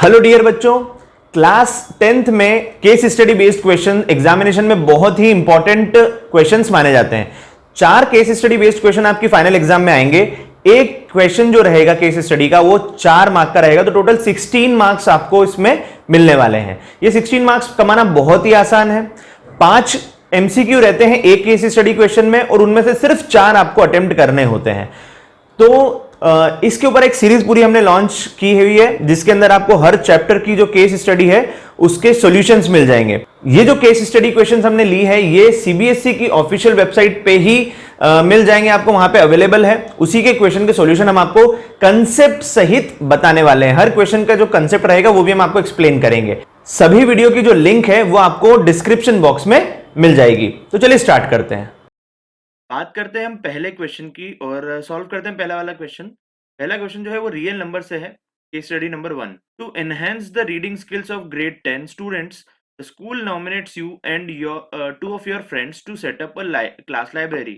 Hello dear बच्चों, class 10th में case study based question examination में बहुत ही इंपॉर्टेंट क्वेश्चंस माने जाते हैं। 4 केस स्टडी बेस्ड क्वेश्चन आपकी फाइनल एग्जाम में आएंगे। एक क्वेश्चन जो रहेगा केस स्टडी का वो 4 मार्क का रहेगा, तो टोटल 16 मार्क्स आपको इसमें मिलने वाले हैं। ये 16 मार्क्स कमाना बहुत ही आसान है। 5 एमसीक्यू रहते हैं एक केस स्टडी क्वेश्चन में और उनमें से सिर्फ 4 आपको अटेम्प्ट करने होते हैं। तो इसके ऊपर एक सीरीज पूरी हमने लॉन्च की हुई है जिसके अंदर आपको हर चैप्टर की जो केस स्टडी है उसके सॉल्यूशंस मिल जाएंगे। ये जो केस स्टडी क्वेश्चंस हमने ली है ये सीबीएसई की ऑफिशियल वेबसाइट पे ही मिल जाएंगे, आपको वहां पे अवेलेबल है। उसी के क्वेश्चन के सॉल्यूशन हम आपको कंसेप्ट सहित बताने वाले हैं। हर क्वेश्चन का जो कंसेप्ट रहेगा वो भी हम आपको एक्सप्लेन करेंगे। सभी वीडियो की जो लिंक है वो आपको डिस्क्रिप्शन बॉक्स में मिल जाएगी। तो चलिए स्टार्ट करते हैं। बात करते हैं हम पहले क्वेश्चन की और सॉल्व करते हैं पहला वाला क्वेश्चन। पहला क्वेश्चन जो है वो रियल नंबर से है। Case study number 1, to enhance the reading skills of grade 10 students the school nominates you and your two of your friends to set up a class library.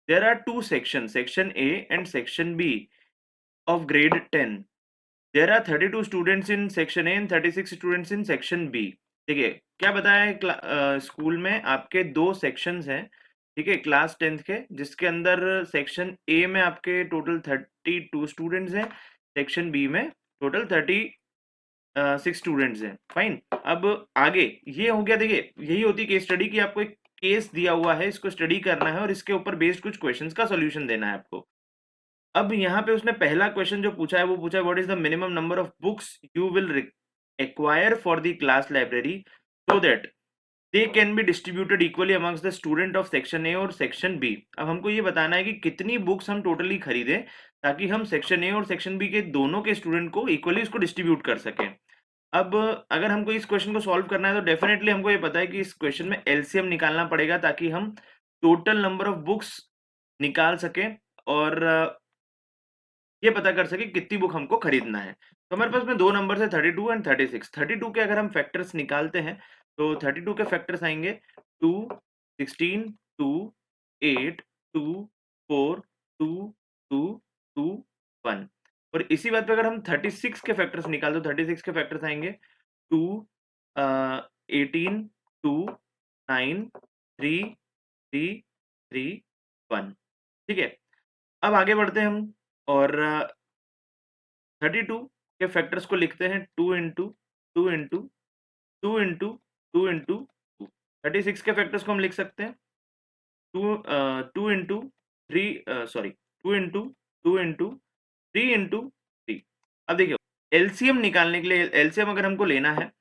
There are 2 section, section A and section B of grade 10। There are 32 students in section A and 36 students in section B. देखिए क्या बताया है, school में आपके 2 sections हैं, ठीक है, class 10th के, जिसके अंदर सेक्शन ए में आपके टोटल 32 स्टूडेंट्स हैं, सेक्शन बी में टोटल 36 स्टूडेंट्स हैं। फाइन। अब आगे ये हो गया। देखिए यही होती है केस स्टडी की, आपको एक केस दिया हुआ है, इसको स्टडी करना है और इसके ऊपर बेस्ड कुछ क्वेश्चंस का सॉल्यूशन देना है आपको। अब यहाँ पे उसने पहला क्वेश्चन जो पूछा है वो पूछा है what is the minimum number of books you will acquire for the class library so that they can be distributed equally amongst the student of section A और सेक्शन बी। अब हमको ये बताना है कि कितनी बुक्स हम टोटली खरीदें ताकि हम सेक्शन ए और सेक्शन बी के दोनों के स्टूडेंट को इक्वली इसको डिस्ट्रीब्यूट कर सकें। अब अगर हमको इस क्वेश्चन को सॉल्व करना है तो डेफिनेटली हमको ये पता है कि इस क्वेश्चन में एलसीएम निकालना पड़ेगा ताकि हम टोटल नंबर ऑफ बुक्स निकाल सकें और ये पता कर सके कितनी बुक हमको खरीदना है। तो हमारे पास में 2 नंबर है 32 एंड 36। 32 के अगर हम फैक्टर्स निकालते हैं तो 32 के फैक्टर्स आएंगे 2, 16, 2, 8, 2, 4, 2, 2, 2, 1। और इसी बात पे अगर हम 36 के फैक्टर्स निकाल तो 36 के फैक्टर्स आएंगे 2, 18, 2, 9, 3, 3, 3, 1। ठीक है। अब आगे बढ़ते हैं हम और 32 के फैक्टर्स को लिखते हैं 2 इंटू 2 इंटू 2 इंटू 2 इंटू 2। 36 के फैक्टर्स को हम लिख सकते हैं 2 into 3 sorry 2 into 2 into 3 into 3। अब देखिए एलसीएम निकालने के लिए, एलसीएम अगर हमको लेना है,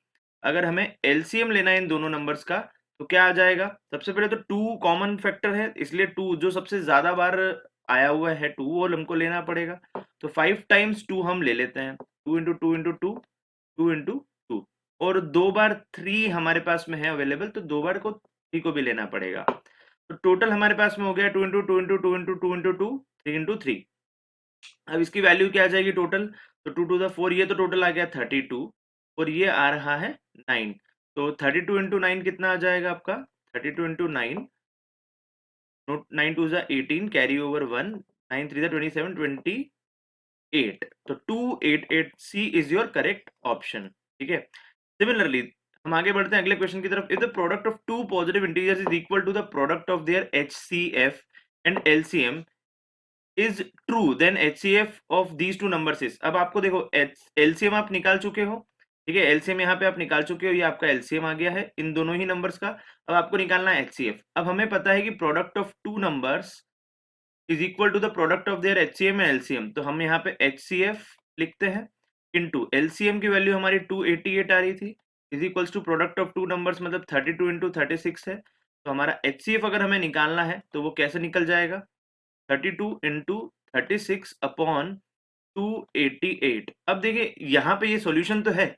अगर हमें एलसीएम लेना है इन दोनों नंबर्स का तो क्या आ जाएगा। सबसे पहले तो 2 कॉमन फैक्टर है, इसलिए 2 जो सबसे ज्यादा बार आया हुआ है 2 वो हमको लेना पड़ेगा। तो 5 टाइम्स 2 हम ले लेते हैं, 2 इंटू 2 इंटू 2, 2 इंटू 2। और 2 बार 3 हमारे पास में है अवेलेबल, तो 2 बार को 3 को भी लेना पड़ेगा। तो टोटल हमारे पास में हो गया 2 into 2 into 2 into 2 into 2, 3 into 3। अब इसकी वैल्यू क्या आ जाएगी टोटल, तो 2 टू द 4, ये तो टोटल आ गया 32 और ये आ रहा है 9। तो 32 इंटू 9 कितना आ जाएगा आपका, 32 इंटू 9, 9 टू 18, कैरी ओवर 1, 9 3 27, 28। तो 288C is your correct option. ठीक है। सिमिलरली हम आगे बढ़ते हैं अगले क्वेश्चन की तरफ। If the product of 2 positive integers is equal to the product of their HCF and LCM is true, then HCF of these 2 numbers is. अब आपको देखो LCM आप निकाल चुके हो, ठीक है, LCM यहाँ पे आप निकाल चुके हो, ये आपका LCM आ गया है इन दोनों ही नंबर्स का। अब आपको निकालना है HCF। अब हमें पता है कि product of 2 numbers is equal to the product of their HCM and LCM। तो हम यहाँ पे HCF लिखते हैं इनटू LCM की वैल्यू हमारी 288 आ रही थी, is equals to product of 2 numbers मतलब 32 इंटू 36 है। तो हमारा HCF अगर हमें निकालना है तो वो कैसे निकल जाएगा, 32 इंटू 36 अपॉन 288। अब देखिए यहाँ पे ये सॉल्यूशन तो है,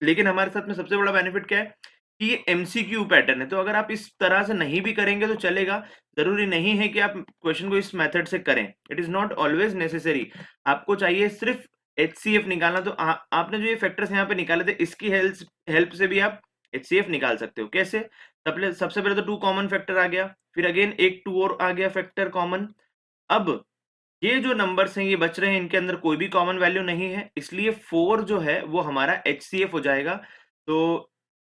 लेकिन हमारे साथ में सबसे बड़ा बेनिफिट क्या है कि ये एमसीक्यू पैटर्न है। तो अगर आप इस तरह से नहीं भी करेंगे तो चलेगा, जरूरी नहीं है कि आप क्वेश्चन को इस मेथड से करें। It is not always necessary. आपको चाहिए सिर्फ HCF निकालना। तो आपने जो ये फैक्टर्स यहाँ पे निकाले थे इसकी हेल्प से भी आप HCF निकाल सकते हो। कैसे, सबसे पहले तो 2 कॉमन फैक्टर आ गया, फिर अगेन एक 2 और आ गया फैक्टर कॉमन। अब ये जो नंबर्स हैं ये बच रहे हैं, इनके अंदर कोई भी कॉमन वैल्यू नहीं है, इसलिए 4 जो है वो हमारा HCF हो जाएगा। तो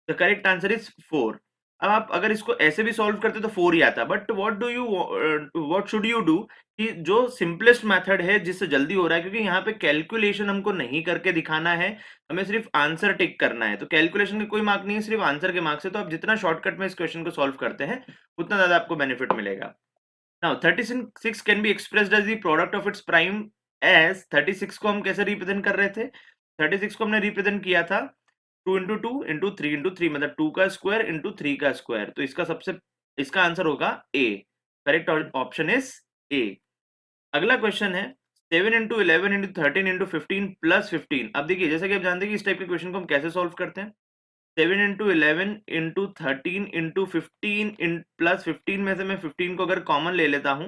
द करेक्ट आंसर इज 4। अब आप अगर इसको ऐसे भी सॉल्व करते तो 4 ही आता, but what should you do कि जो सिंपलेस्ट मेथड है जिससे जल्दी हो रहा है, क्योंकि यहाँ पे कैलकुलेशन हमको नहीं करके दिखाना है, हमें सिर्फ आंसर टिक करना है, तो कैलकुलेशन के कोई मार्क नहीं है, सिर्फ आंसर के मार्क्स है। तो आप जितना शॉर्टकट में इस क्वेश्चन को सॉल्व करते हैं उतना ज्यादा आपको बेनिफिट मिलेगा। Now 36 can be expressed as the product of its prime as 36 को हम कैसे रिप्रेजेंट कर रहे थे, 36 को हमने रिप्रेजेंट किया था 2 इंटू 2 इंटू 3 इंटू 3, मतलब 2 का स्क्वायर इंटू 3 का स्क्वायर। तो इसका आंसर होगा A. Correct option is A. अगला क्वेश्चन है 7 इंटू 11 इंटू 13 इंटू 15 प्लस 15। अब देखिए जैसे कि आप जानते हैं कि इस टाइप के क्वेश्चन को हम कैसे सॉल्व करते हैं। 7 इंटू 11 इंटू 13 इंटू 15 प्लस 15 में से मैं 15 को अगर कॉमन ले लेता हूं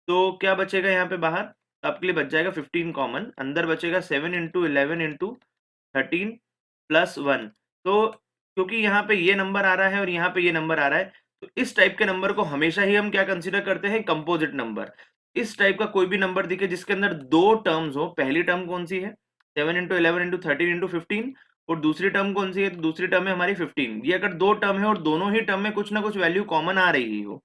तो क्या बचेगा यहाँ पे बाहर, तो आपके लिए बच जाएगा 15 कॉमन, अंदर बचेगा 7 इंटू 11 इंटू 13 प्लस 1। तो क्योंकि यहाँ पे ये नंबर आ रहा है और यहाँ पे ये नंबर आ रहा है, तो इस टाइप के नंबर को हमेशा ही हम क्या कंसीडर करते हैं, कंपोजिट नंबर। इस टाइप का कोई भी नंबर दिखे जिसके अंदर दो टर्म्स हो, पहली टर्म कौन सी है 7 इंटू 11 इंटू 13 इंटू 15, और दूसरी टर्म कौन सी है, तो दूसरी टर्म है हमारी 15। ये अगर दो टर्म है और दोनों ही टर्म में कुछ ना कुछ वैल्यू कॉमन आ रही हो,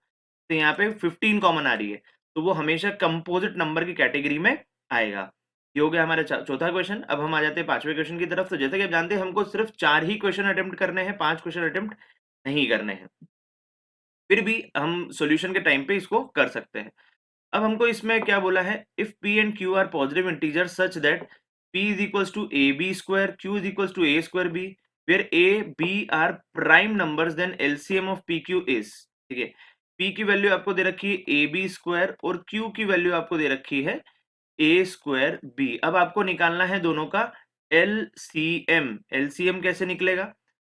तो यहाँ पे 15 कॉमन आ रही है, तो वो हमेशा कंपोजिट नंबर की कैटेगरी में आएगा। ये हो गया हमारा चौथा क्वेश्चन। अब हम आ जाते हैं पांचवें क्वेश्चन की तरफ। तो जैसे कि आप जानते हैं हमको सिर्फ 4 ही क्वेश्चन अटेम्प्ट करने हैं, 5 क्वेश्चन अटेम्प्ट नहीं करने हैं, फिर भी हम सॉल्यूशन के टाइम पे इसको कर सकते हैं। अब हमको इसमें क्या बोला है, if P and Q are positive integer such that P is equals to A B square, Q is equals to A square B, where A B are prime numbers, then LCM of P Q is. ठीक है, P की value आपको दे रखी है A B square और Q की value आपको दे रखी है ए स्क्वायर बी। अब आपको निकालना है दोनों का एलसीएम। एलसीएम कैसे निकलेगा,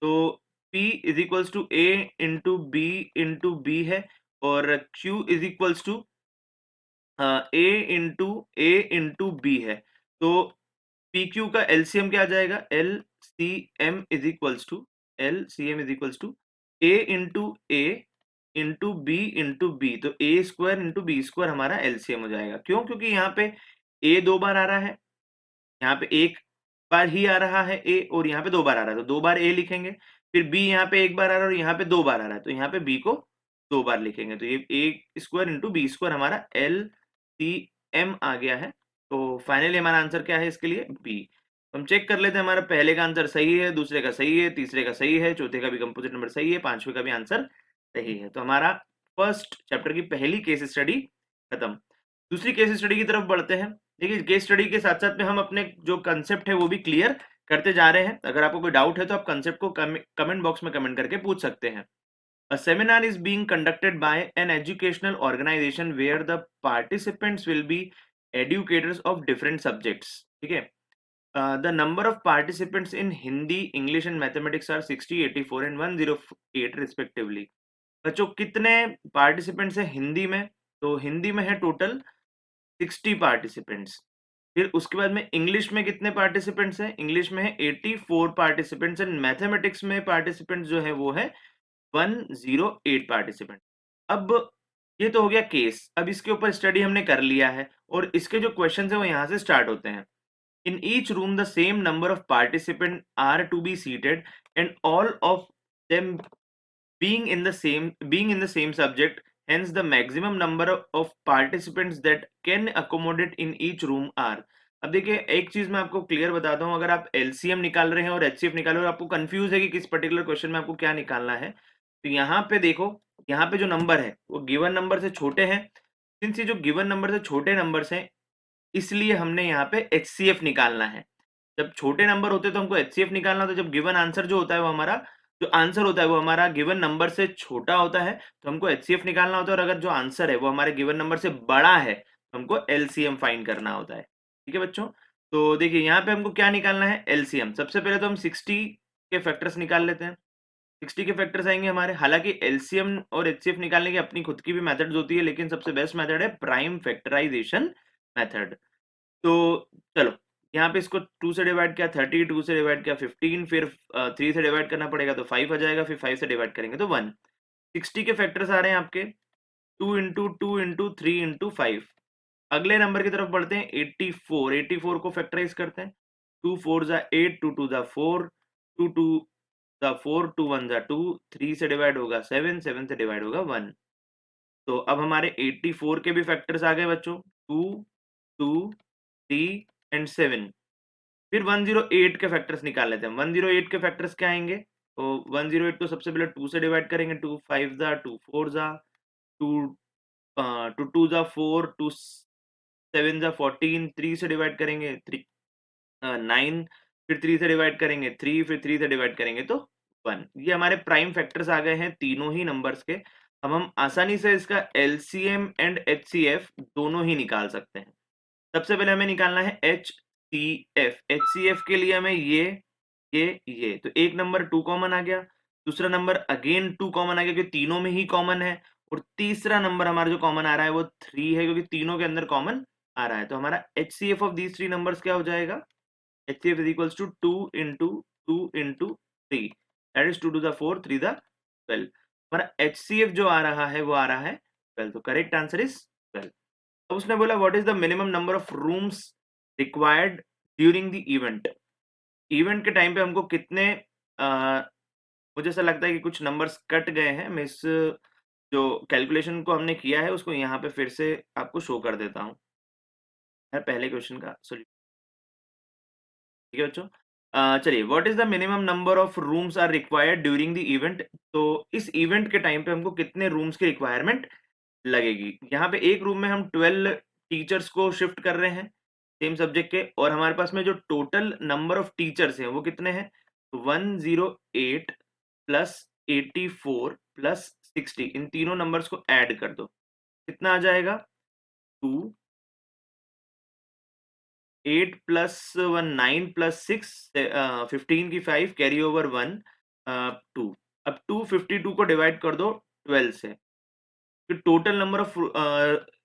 तो P is equals to A into B है, और Q is equals to A into B है। तो पी क्यू का एलसीएम क्या आ जाएगा, LCM is equals to A into B. तो A square into B square हमारा एलसीएम हो जाएगा। क्यों, क्योंकि यहाँ पे ए 2 बार आ रहा है, यहाँ पे एक बार ही आ रहा है ए, और यहाँ पे 2 बार आ रहा है, तो 2 बार ए लिखेंगे। फिर बी यहाँ पे 1 बार आ रहा है और यहाँ पे 2 बार आ रहा है, तो यहाँ पे बी को 2 बार लिखेंगे। तो ये ए स्क्वायर इंटू बी स्क्वायर हमारा एल सी एम आ गया है। तो फाइनली हमारा आंसर क्या है इसके लिए, बी। हम चेक कर लेते हैं, हमारा पहले का आंसर सही है, दूसरे का सही है, तीसरे का सही है, चौथे का भी कंपोजिट नंबर सही है, पांचवे का भी आंसर सही है। तो हमारा फर्स्ट चैप्टर की पहली केस स्टडी खत्म। दूसरी केस स्टडी की तरफ बढ़ते हैं। देखिए केस स्टडी के साथ साथ में हम अपने जो कंसेप्ट है वो भी क्लियर करते जा रहे हैं। अगर आपको कोई डाउट है तो आप कंसेप्ट को कमेंट बॉक्स में कमेंट करके पूछ सकते हैं। A seminar is being conducted by an educational organization where the participants will be educators of different subjects. ठीक है, the number of participants in Hindi, English and Mathematics are 60, 84 and 108 respectively. बच्चों कितने participants हैं हिंदी में, तो हिंदी में है total 60 participants. फिर उसके बाद में इंग्लिश में कितने पार्टिसिपेंट्स हैं, इंग्लिश में है 84 पार्टिसिपेंट्स, एंड मैथमेटिक्स में पार्टिसिपेंट्स जो है वो है 108 पार्टिसिपेंट। अब ये तो हो गया केस। अब इसके ऊपर स्टडी हमने कर लिया है और इसके जो क्वेश्चंस है वो यहाँ से स्टार्ट होते हैं। In each room the same number of participant are to be seated and all of them being in the same subject, hence the maximum number of participants that can accommodate in each room are। अब देखिए एक चीज मैं आपको clear बताता हूं, अगर आप एलसीएम निकाल रहे हैं और एचसीएफ निकाल रहे हो और आपको कंफ्यूज है कि किस पर्टिकुलर क्वेश्चन में आपको क्या निकालना है, तो यहाँ पे देखो, यहाँ पे जो नंबर है वो गिवन नंबर से छोटे हैं। सिंस ये जो गिवन नंबर से छोटे नंबर्स हैं, इसलिए हमने यहाँ पे एचसीएफ निकालना है। जब छोटे नंबर होते तो हमको एचसीएफ निकालना होता है, जब गिवन आंसर जो होता है वो हमारा जो आंसर होता है वो हमारा गिवन नंबर से छोटा होता है तो हमको एचसीएफ निकालना होता है, और अगर जो आंसर है वो हमारे गिवन नंबर से बड़ा है तो हमको एलसीएम फाइंड करना होता है। ठीक है बच्चों, तो देखिए यहाँ पे हमको क्या निकालना है, एलसीएम। सबसे पहले तो हम 60 के फैक्टर्स निकाल लेते हैं। 60 के फैक्टर्स आएंगे हमारे, हालांकि एलसीएम और एचसीएफ निकालने की अपनी खुद की भी मेथड्स होती है, लेकिन सबसे बेस्ट मेथड है प्राइम फैक्टराइजेशन मेथड। तो चलो यहाँ पे इसको 2 से डिवाइड किया 30, 2 से डिवाइड किया 15, फिर 3 से डिवाइड करना पड़ेगा तो 5 आ जाएगा, फिर 5 से डिवाइड करेंगे तो 1। 60 के फैक्टर्स आ रहे हैं आपके 2 इंटू 2 इंटू 3 इंटू 5। अगले नंबर की तरफ बढ़ते हैं 84। 84 को फैक्टराइज करते हैं, 2 4 जा 8, 2 2 जा 4, 2 2 जा 4, 2 1 जा 2, 3 से डिवाइड होगा 7, 7 से डिवाइड होगा 1। तो अब हमारे 84 के भी फैक्टर्स आ गए बच्चों, 2 2 3 एंड 7। फिर 108 के फैक्टर्स निकाल लेते हैं। 108 के फैक्टर्स क्या आएंगे? तो 108 को सबसे पहले 2 से डिवाइड करेंगे, 2 5 जा 2 4 जा 2 2 2 जा 4, 2 7 जा 14, 3 से डिवाइड करेंगे 3 9, फिर 3 से डिवाइड करेंगे 3, फिर 3 से डिवाइड करेंगे तो 1। ये हमारे प्राइम फैक्टर्स आ गए हैं तीनों ही नंबर्स के। अब हम आसानी से इसका एलसीएम एंड एचसीएफ दोनों ही निकाल सकते हैं। सबसे पहले हमें निकालना है एचसीएफ। एचसीएफ के लिए हमें ये तो एक नंबर 2 कॉमन आ गया, दूसरा नंबर अगेन 2 कॉमन आ गया क्योंकि तीनों में ही कॉमन है, और तीसरा नंबर हमारा जो कॉमन आ रहा है वो 3 है क्योंकि तीनों के अंदर कॉमन आ रहा है। तो हमारा HCF of these three numbers क्या हो जाएगा? HCF is equals to 2 into 2 into 3, that is 2 to the 4, 3 the 12। हमारा HCF जो आ रहा है वो आ रहा है 12, तो करेक्ट आंसर इज 12। अब उसने बोला what is the minimum number of rooms required during the event. Event के टाइम पे हमको कितने मुझे ऐसा लगता है कि कुछ नंबर्स कट गए हैं। मैं इस जो कैलकुलेशन को हमने किया है उसको यहाँ पे फिर से आपको शो कर देता हूँ। पहले क्वेश्चन का सोल्यूशन, ठीक है बच्चों। चलिए, what is the minimum number of rooms are required during the event. तो इस इवेंट के टाइम पे हमको कितने रूम्स की रिक्वायरमेंट लगेगी। यहाँ पे एक रूम में हम 12 टीचर्स को शिफ्ट कर रहे हैं सेम सब्जेक्ट के, और हमारे पास में जो टोटल नंबर ऑफ टीचर्स हैं वो कितने हैं? 108 प्लस 84 प्लस 60, इन तीनों नंबर्स को ऐड कर दो, कितना आ जाएगा? 2 8 प्लस 1 9 प्लस 6 15 की 5 कैरी ओवर 1 2। अब 252 को डिवाइड कर दो 12 से, फिर टोटल नंबर ऑफ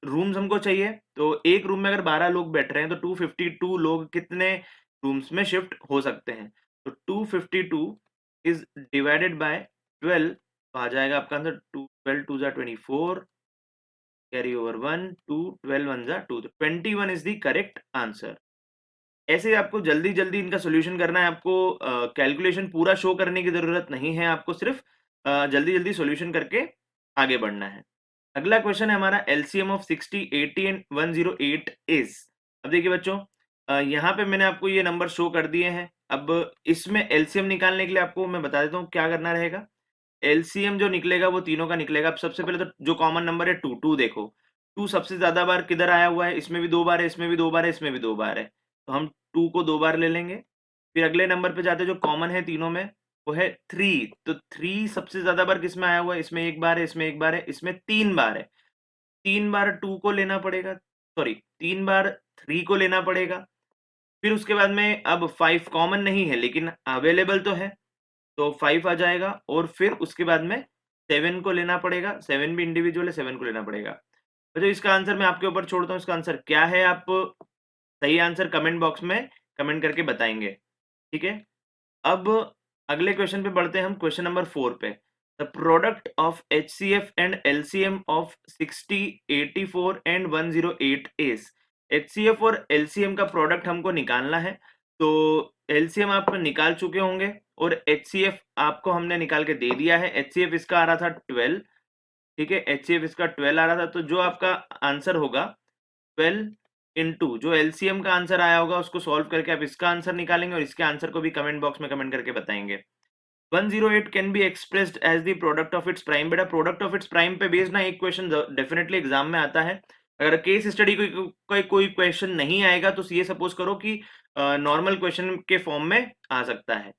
रूम्स हमको चाहिए। तो एक रूम में अगर 12 लोग बैठ रहे हैं तो 252 लोग कितने रूम्स में शिफ्ट हो सकते हैं? तो 252 इज डिवाइडेड बाय 12, तो आ जाएगा आपका आंसर 2 12 2 जा 24 कैरी ओवर 1 2 12 1 जा 2, तो 21 इज द करेक्ट आंसर। ऐसे आपको जल्दी-जल्दी इनका सॉल्यूशन करना है, आपको कैलकुलेशन पूरा शो करने की ज़रूरत नहीं है, आपको सिर्फ जल्दी-जल्दी सॉल्यूशन करके आगे बढ़ना है। अगला क्वेश्चन है हमारा एलसीएम ऑफ 60, 80 एंड 108 इज़। अब देखिए बच्चों, यहाँ पे मैंने आपको ये नंबर शो कर दिए हैं। अब इसमें एलसीएम निकालने के लिए आपको मैं बता देता हूँ क्या करना रहेगा। एलसीएम जो निकलेगा वो तीनों का निकलेगा। अब सबसे पहले तो जो कॉमन नंबर है 2, 2 देखो, 2 सबसे ज़्यादा बार किधर आया हुआ है? इसमें भी 2 बार है, इसमें भी 2 बार है, इसमें भी 2 बार है। तो हम 2 को 2 बार ले लेंगे। फिर अगले नंबर पे जाते हैं जो कॉमन है तीनों में, वो है 3। तो 3 सबसे ज़्यादा बार किसमें आया हुआ है? इसमें 1 बार है, इसमें 1 बार है, इसमें 3 बार है। 3 बार 2 को लेना पड़ेगा, सॉरी 3 बार 3 को लेना पड़ेगा। फिर उसके बाद में अब 5 कॉमन नहीं है लेकिन अवेलेबल तो है, तो 5 आ जाएगा, और फिर उसके बाद में 7 को लेना पड़ेगा। 7 भी इंडिविजुअल है, 7 को लेना पड़ेगा। तो इसका आंसर मैं आपके ऊपर छोड़ता हूँ, इसका आंसर क्या है? आप सही आंसर कमेंट बॉक्स में कमेंट करके बताएंगे, ठीक है। अब अगले क्वेश्चन पे बढ़ते हैं हम, क्वेश्चन नंबर 4 पे। The product of HCF and LCM of 60, 84 and 108 is. HCF और एलसीएम का प्रोडक्ट हमको निकालना है। तो एलसीएम आप निकाल चुके होंगे और एचसीएफ आपको हमने निकाल के दे दिया है। एचसीएफ इसका आ रहा था 12, ठीक है, एचसीएफ इसका 12 आ रहा था। तो जो आपका आंसर होगा 12 इंटू जो एलसीएम का आंसर आया होगा उसको सॉल्व करके आप इसका आंसर निकालेंगे, और इसके आंसर को भी कमेंट बॉक्स में कमेंट करके बताएंगे। 108 can be expressed as the product of its prime. बेटा प्रोडक्ट ऑफ इट्स प्राइम पे बेस्ड ना एक क्वेश्चन डेफिनेटली एग्जाम में आता है। अगर केस स्टडी कोई क्वेश्चन नहीं आएगा तो ये सपोज करो कि नॉर्मल क्वेश्चन के फॉर्म में आ सकता है।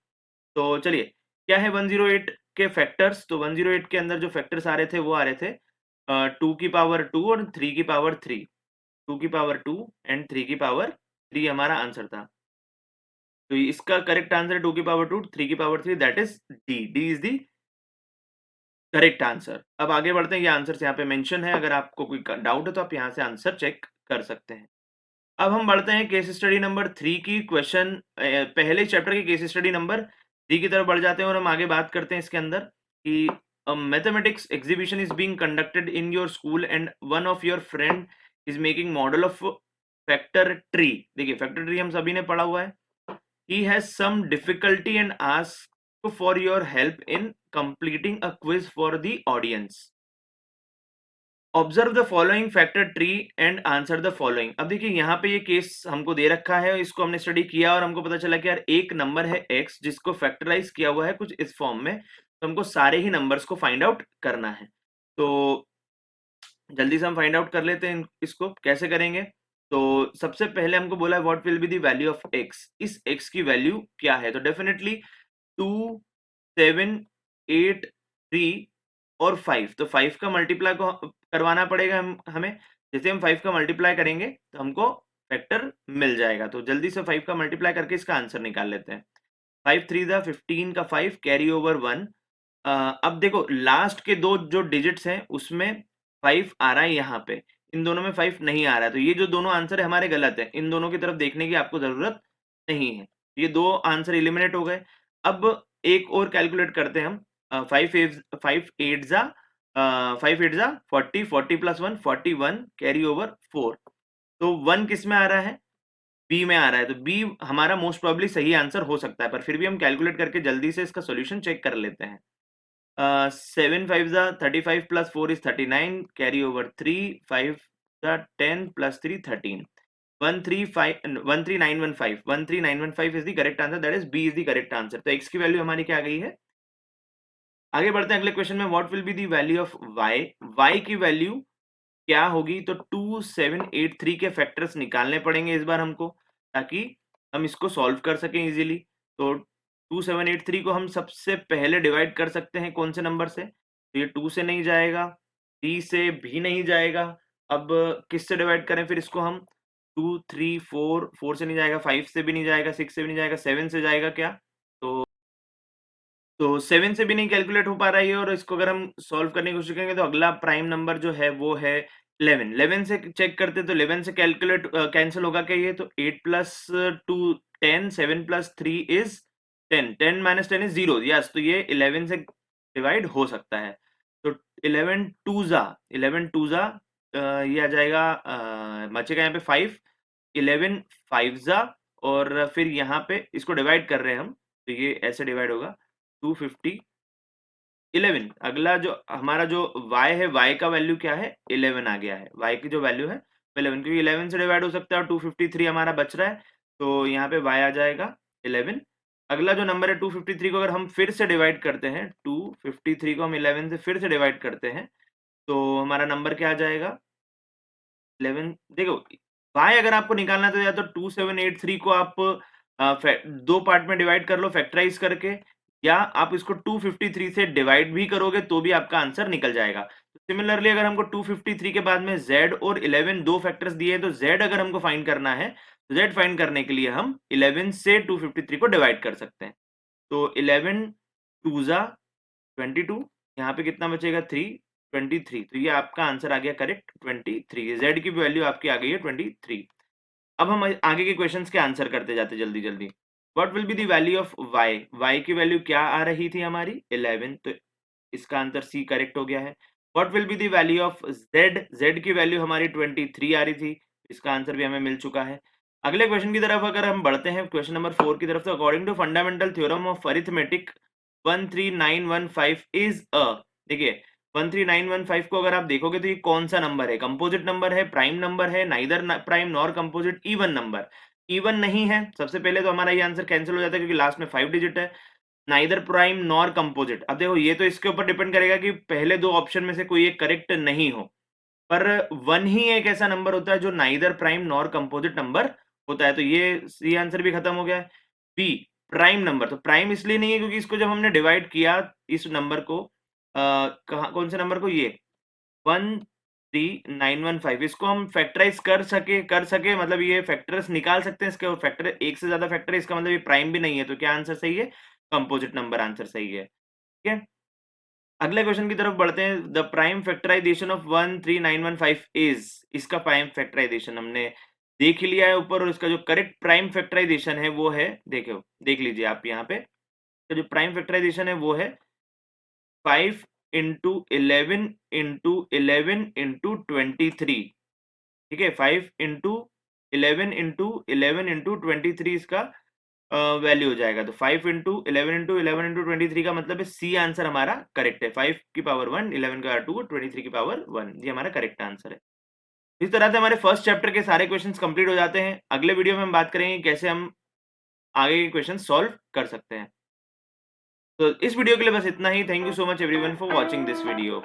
तो चलिए, क्या है 108 के फैक्टर्स? तो 108 के अंदर जो फैक्टर्स आ रहे थे वो आ रहे थे 2 की पावर 2 और 3 की पावर 3। 2 की पावर 2 एंड 3 की पावर 3 हमारा आंसर था। तो इसका करेक्ट आंसर है 2 की पावर 2, 3 की power 3, that is D. D is the correct answer. अब आगे बढ़ते हैं, ये आंसर यहाँ पे मेंशन है, अगर आपको कोई डाउट है तो आप यहाँ से आंसर चेक कर सकते हैं। अब हम बढ़ते हैं केस स्टडी नंबर 3 की क्वेश्चन, पहले चैप्टर की केस स्टडी नंबर 3 की तरफ बढ़ जाते हैं और हम आगे बात करते हैं इसके अंदर कि mathematics exhibition is being conducted in your school and one of your friend is making model of factor tree. देखिए फैक्टर ट्री हम सभी ने पढ़ा हुआ है। He has some difficulty and ask for your help in completing a quiz for the audience. Observe the following factor tree and answer the following. अब देखिए यहाँ पे ये केस हमको दे रखा है, इसको हमने स्टडी किया और हमको पता चला कि यार एक नंबर है x जिसको फैक्टराइज किया हुआ है कुछ इस फॉर्म में, तो हमको सारे ही नंबर्स को फाइंड आउट करना है। तो जल्दी से हम फाइंड आउट कर लेते हैं इसको कैसे करेंगे। तो सबसे पहले हमको बोला है what will be the value of x, इस x की वैल्यू क्या है। तो डेफिनेटली 2 7 8 3 और 5, तो 5 का मल्टीप्लाई को करवाना पड़ेगा हमें। जैसे हम 5 का मल्टीप्लाई करेंगे तो हमको फैक्टर मिल जाएगा। तो जल्दी से 5 का मल्टीप्लाई करके इसका आंसर निकाल लेते हैं। 5 3 दा 15 का 5 कैरी ओवर 1। अब देखो लास्ट के दो जो डिजिट्स हैं उसमें 5 आ रहा है यहाँ पे, इन दोनों में 5 नहीं आ रहा है, तो ये जो दोनों आंसर है हमारे गलत है, इन दोनों की तरफ देखने की आपको जरूरत नहीं है। ये दो आंसर एलिमिनेट हो गए। अब एक और कैलकुलेट करते हैं हम। 5 8 जा 40, 40 प्लस 1 41 कैरी ओवर 4। तो 1 किस में आ रहा है, बी में आ रहा है, तो बी हमारा मोस्ट प्रोबेबली सही आंसर हो सकता है, पर फिर भी हम कैलकुलेट करके जल्दी से इसका सॉल्यूशन चेक कर लेते हैं। 7 5 जा 35 प्लस 4 इज 39 कैरी ओवर 3, 5 जा 10 plus 3 13, 13915 13915 is the correct answer, that is B is the correct answer. तो एक्स की वैल्यू हमारी क्या आ गई है। आगे बढ़ते हैं अगले क्वेश्चन में। What will be the value of Y, Y की वैल्यू क्या होगी। तो 2783 के फैक्टर्स निकालने पड़ेंगे इस बार हमको, ताकि हम इसको सॉल्व कर सकें इजीली। तो 2783 को हम सबसे पहले डिवाइड कर सकते हैं कौन से नंबर से, तो ये 2 से नहीं जाएगा, 3 से भी नहीं जाएगा। अब किस से डिवाइड करें फिर इसको हम, 2 3 4, 4 से नहीं जाएगा, 5 से भी नहीं जाएगा, 6 से भी नहीं जाएगा, 7 से जाएगा क्या। तो 7 से भी नहीं कैलकुलेट हो पा रहा है और इसको अगर हम सॉल्व करने की कोशिश करेंगे तो अगला प्राइम नंबर जो है वो है 11। 11 से चेक करते तो 11 से कैलकुलेट कैंसिल होगा क्या ये, तो 8 plus 2 10, 7 plus 3 is 10, 10 minus 10 is 0, yes, तो ये 11 से डिवाइड हो सकता है। तो 11 टू जा ये आ जाएगा, बचेगा यहाँ पे 5, 11 5 जा, और फिर यहाँ पे इसको डिवाइड कर रहे हैं हम, तो ये ऐसे डिवाइड होगा 250 11। अगला जो हमारा जो y है, y का वैल्यू क्या है, 11 आ गया है, y की जो वैल्यू है 11, क्योंकि 11 से डिवाइड हो सकता है और 253 हमारा बच रहा है, तो यहाँ पे y आ जाएगा 11। अगला जो नंबर है 253 को अगर हम फिर से डिवाइड करते हैं, 253 को हम 11 से फिर से डिवाइड करते हैं, तो हमारा नंबर क्या आ जाएगा 11। देखो y अगर आपको निकालना है तो या तो 2783 को आप दो पार्ट में डिवाइड कर लो फैक्टराइज करके, या आप इसको 253 से डिवाइड भी करोगे तो भी आपका आंसर निकल जाएगा। सिमिलरली अगर हमको 253 के बाद में z और 11 दो फैक्टर्स दिए हैं, तो z अगर हमको फाइंड करना है, तो z फाइंड करने के लिए हम 11 से 253 को डिवाइड कर सकते हैं। तो 11 2 जा 22, यहाँ पे कितना बचेगा 3, 23, तो ये आपका आंसर आ गया करेक्ट 23। z की वैल्यू आपकी आ गई है 23। अब हम आगे के क्वेश्चंस के आंसर करते जाते जल्दी जल्दी। What will be the value of y, y की वैल्यू क्या आ रही थी हमारी 11, तो इसका आंसर सी करेक्ट हो गया है। What will be the value of z, z की वैल्यू हमारी 23 आ रही थी, इसका आंसर भी हमें मिल चुका है। अगले क्वेश्चन की तरफ अगर हम बढ़ते हैं क्वेश्चन नंबर 4 की तरफ, तो according to fundamental theorem of arithmetic 13915 is a, देखिए 13915 को अगर आप देखोगे तो ये कौन सा नंबर है, कंपोजिट नंबर है, प्राइम नंबर है, neither prime nor composite, even number. Even नहीं है, सबसे पहले तो हमारा ये आंसर कैंसिल हो जाता है क्योंकि लास्ट में 5 डिजिट है। नाइदर प्राइम नॉर कंपोजिट, अब देखो ये तो इसके ऊपर डिपेंड करेगा कि पहले दो ऑप्शन में से कोई एक करेक्ट नहीं हो, पर 1 ही एक ऐसा नंबर होता है जो neither prime nor composite number होता है, तो ये आंसर भी खत्म हो गया है। बी प्राइम नंबर, तो प्राइम इसलिए नहीं है क्योंकि इसको जब हमने डिवाइड किया इस नंबर को, कौन से नंबर को, ये 13915, इसको हम फैक्टराइज कर सके मतलब ये फैक्टर्स निकाल सकते हैं इसके, और फैक्टर एक से ज्यादा फैक्टर है, इसका मतलब ये प्राइम भी नहीं है, तो क्या आंसर सही है, कंपोजिट नंबर आंसर सही है। ठीक है, अगले क्वेश्चन की तरफ बढ़ते हैं। The prime factorization of 13915 is, इसका प्राइम फैक्टराइजेशन हमने देख लिया है ऊपर, और इसका जो करेक्ट प्राइम फैक्टराइजेशन है वो है, देखो देख लीजिए आप यहाँ पे, तो जो प्राइम फैक्टराइजेशन है वो है 5 इंटू 11 इंटू 11 इंटू 23, ठीक है, 5 इंटू 11 इंटू 23 इसका वैल्यू हो जाएगा। तो 5 इंटू 11 का मतलब है सी आंसर हमारा करेक्ट है। 5 की पावर 1, 11 का 2, 23 की पावर 1, ये हमारा करेक्ट आंसर है। इस तरह से हमारे फर्स्ट चैप्टर के सारे क्वेश्चंस कंप्लीट हो जाते हैं। अगले वीडियो में हम बात करेंगे कैसे हम आगे के क्वेश्चन सॉल्व कर सकते हैं। तो इस वीडियो के लिए बस इतना ही। Thank you so much everyone for watching this video.